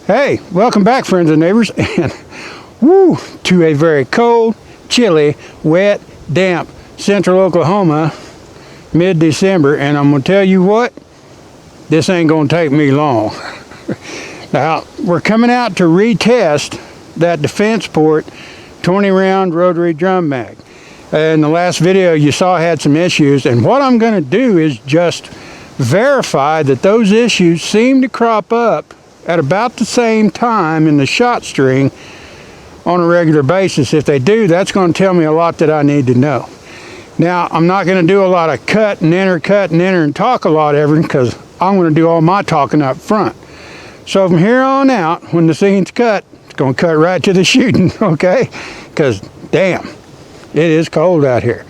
Hey, welcome back, friends and neighbors, and to a very cold, chilly, wet, damp central Oklahoma, mid-December. And I'm going to tell you what, this ain't going to take me long. Now, we're coming out to retest that DefencePort 20-round rotary drum mag. In the last video you saw I had some issues, and what I'm going to do is just verify that those issues seem to crop up at about the same time in the shot string on a regular basis. If they do, that's going to tell me a lot that I need to know. Now, I'm not going to do a lot of cut and enter and talk a lot ever, because I'm going to do all my talking up front. So from here on out, when the scene's cut, it's going to cut right to the shooting, okay? Because damn, it is cold out here.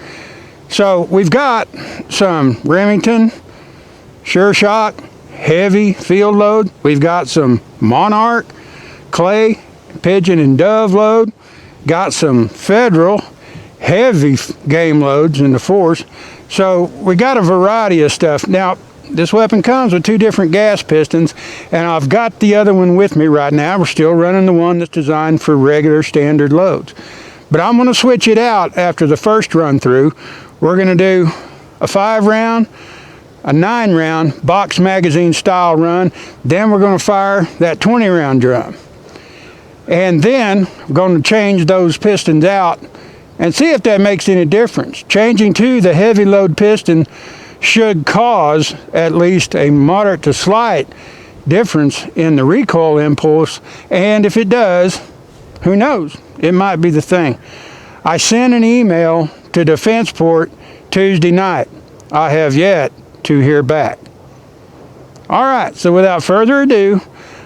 So we've got some Remington Sure Shock heavy field load. We've got some Monarch clay pigeon and dove load. Got some Federal heavy game loads in the force. So we got a variety of stuff. Now, this weapon comes with two different gas pistons, and I've got the other one with me right now. We're still running the one that's designed for regular standard loads, but I'm going to switch it out after the first run through. We're going to do a 5-round, a 9-round box magazine style run. Then we're going to fire that 20-round drum, and then we're going to change those pistons out and see if that makes any difference. Changing to the heavy load piston should cause at least a moderate to slight difference in the recoil impulse, and if it does, who knows, it might be the thing. I sent an email to DefencePort Tuesday night. I have yet to hear back. All right, so without further ado,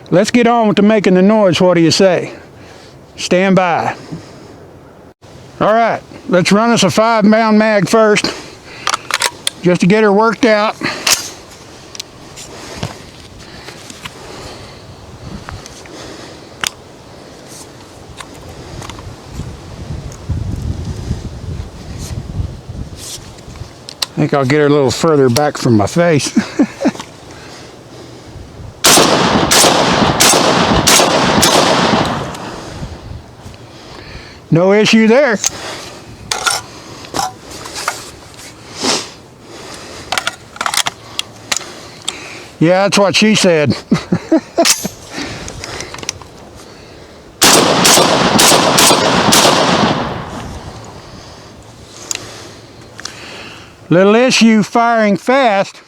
let's get on with the making the noise. What do you say? Stand by. All right, let's run us a 5-round mag first, just to get her worked out. I think I'll get her a little further back from my face. No issue there. Yeah, that's what she said. Little issue firing fast.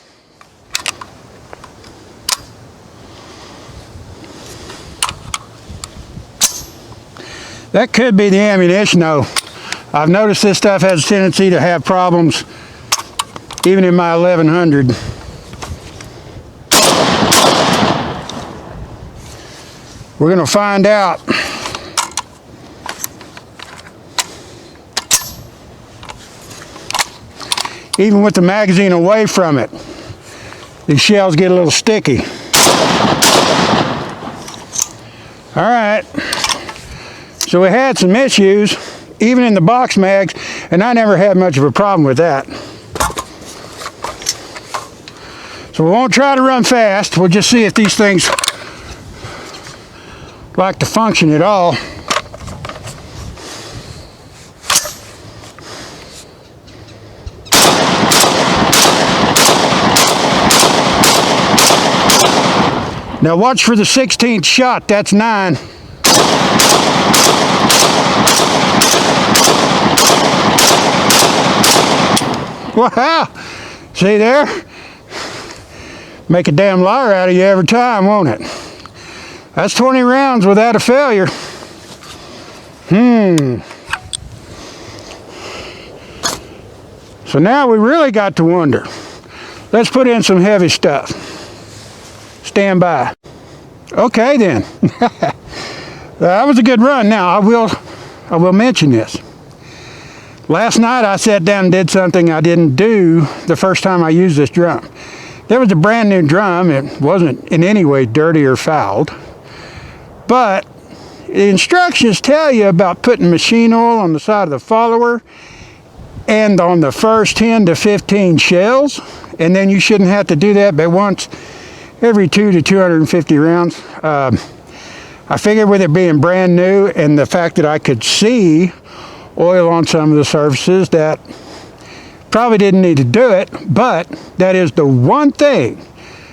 That could be the ammunition though. I've noticed this stuff has a tendency to have problems even in my 1100. We're going to find out. Even with the magazine away from it, these shells get a little sticky. All right, so we had some issues, even in the box mags, and I never had much of a problem with that. So we won't try to run fast. We'll just see if these things like to function at all. Now watch for the 16th shot, that's 9. Wow, see there? Make a damn liar out of you every time, won't it? That's 20 rounds without a failure. So now we really got to wonder. Let's put in some heavy stuff. Stand by. Okay then. That was a good run. Now I will mention this. Last night I sat down and did something I didn't do the first time I used this drum. There was a brand new drum. It wasn't in any way dirty or fouled, but the instructions tell you about putting machine oil on the side of the follower and on the first 10 to 15 shells, and then you shouldn't have to do that but once every 2 to 250 rounds. I figured with it being brand new and the fact that I could see oil on some of the surfaces, that probably didn't need to do it, but that is the one thing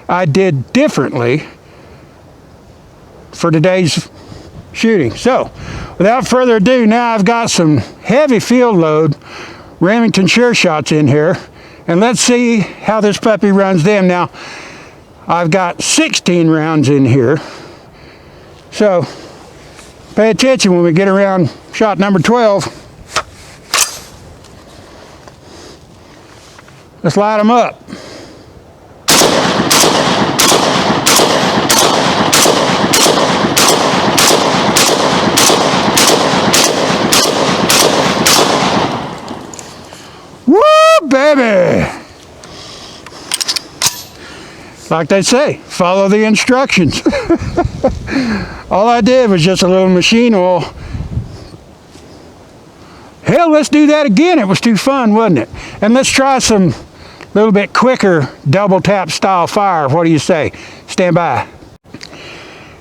I did differently for today's shooting. So without further ado, now I've got some heavy field load Remington Sure Shots in here, and let's see how this puppy runs them. Now I've got 16 rounds in here, so pay attention when we get around shot number 12. Let's light them up. Woo, baby! Like they say, follow the instructions. All I did was just a little machine oil. Hell, let's do that again. It was too fun, wasn't it? And let's try some little bit quicker double tap style fire. What do you say? Stand by.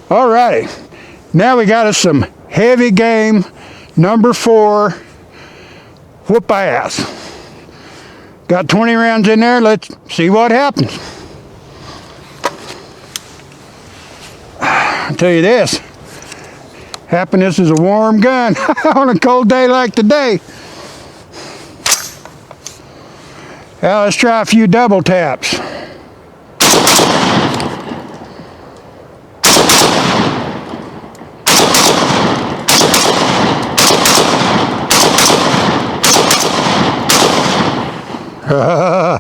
Alrighty. Now we got us some heavy game number 4 whoop ass. Got 20 rounds in there. Let's see what happens. I'll tell you this, happiness is a warm gun on a cold day like today. Now let's try a few double taps. I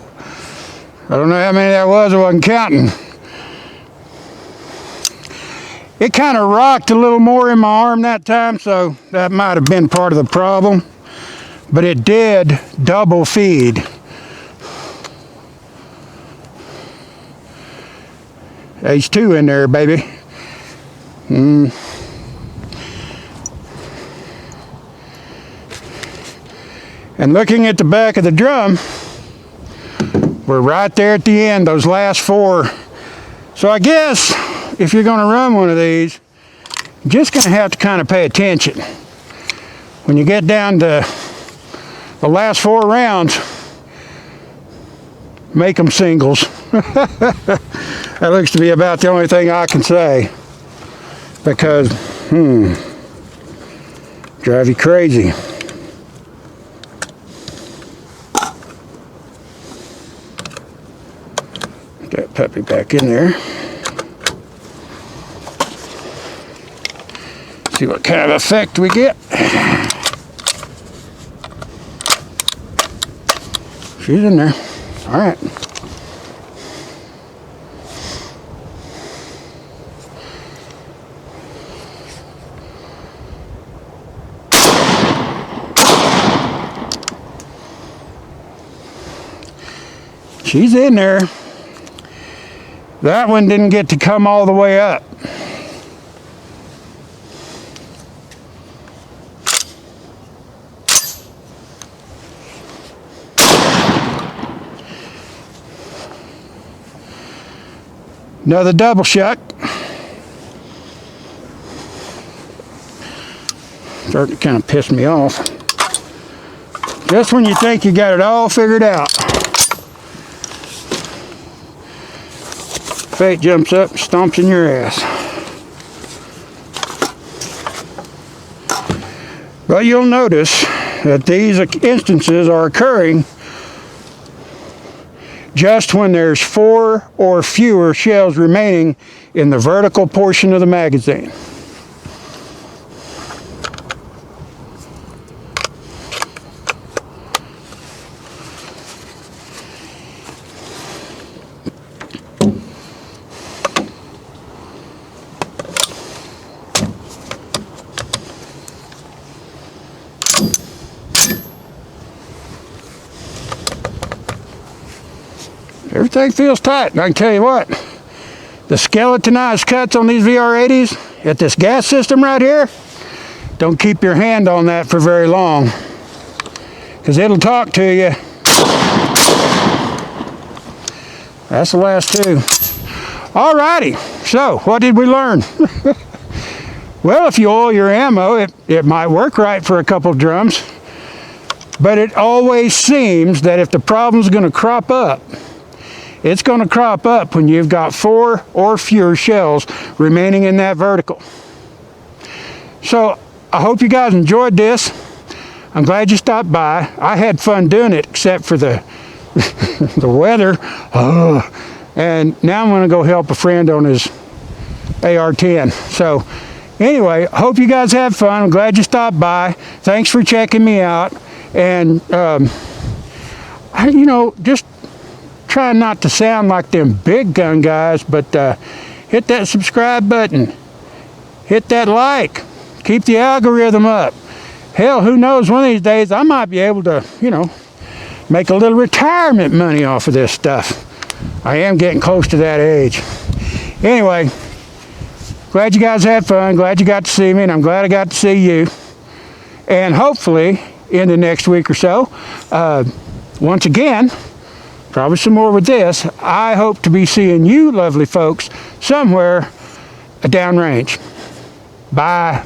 don't know how many that was, I wasn't counting. It kind of rocked a little more in my arm that time, so that might have been part of the problem. But it did double feed. H2 in there, baby. And looking at the back of the drum, we're right there at the end, those last 4. So I guess if you're going to run one of these, you're just going to have to kind of pay attention. When you get down to the last 4 rounds, make them singles. That looks to be about the only thing I can say, because drive you crazy. Put that puppy back in there. See what kind of effect we get. She's in there. All right. She's in there. That one didn't get to come all the way up. Another double shot. Starting to kind of piss me off. Just when you think you got it all figured out, fate jumps up and stomps in your ass. But you'll notice that these instances are occurring just when there's 4 or fewer shells remaining in the vertical portion of the magazine. Everything feels tight, and I can tell you what, the skeletonized cuts on these VR80s at this gas system right here, don't keep your hand on that for very long, because it'll talk to you. That's the last 2. Alrighty, so what did we learn? Well, if you oil your ammo, it might work right for a couple drums. But it always seems that if the problem's going to crop up, it's going to crop up when you've got 4 or fewer shells remaining in that vertical. So I hope you guys enjoyed this. I'm glad you stopped by. I had fun doing it, except for the the weather. And now I'm going to go help a friend on his AR-10. So anyway, hope you guys had fun. I'm glad you stopped by. Thanks for checking me out. And you know, just trying not to sound like them big gun guys, but hit that subscribe button, hit that like, keep the algorithm up. Hell, who knows, one of these days I might be able to, you know, make a little retirement money off of this stuff. I am getting close to that age. Anyway, glad you guys had fun, glad you got to see me, and I'm glad I got to see you. And hopefully in the next week or so, once again, probably some more with this, I hope to be seeing you lovely folks somewhere downrange. Bye.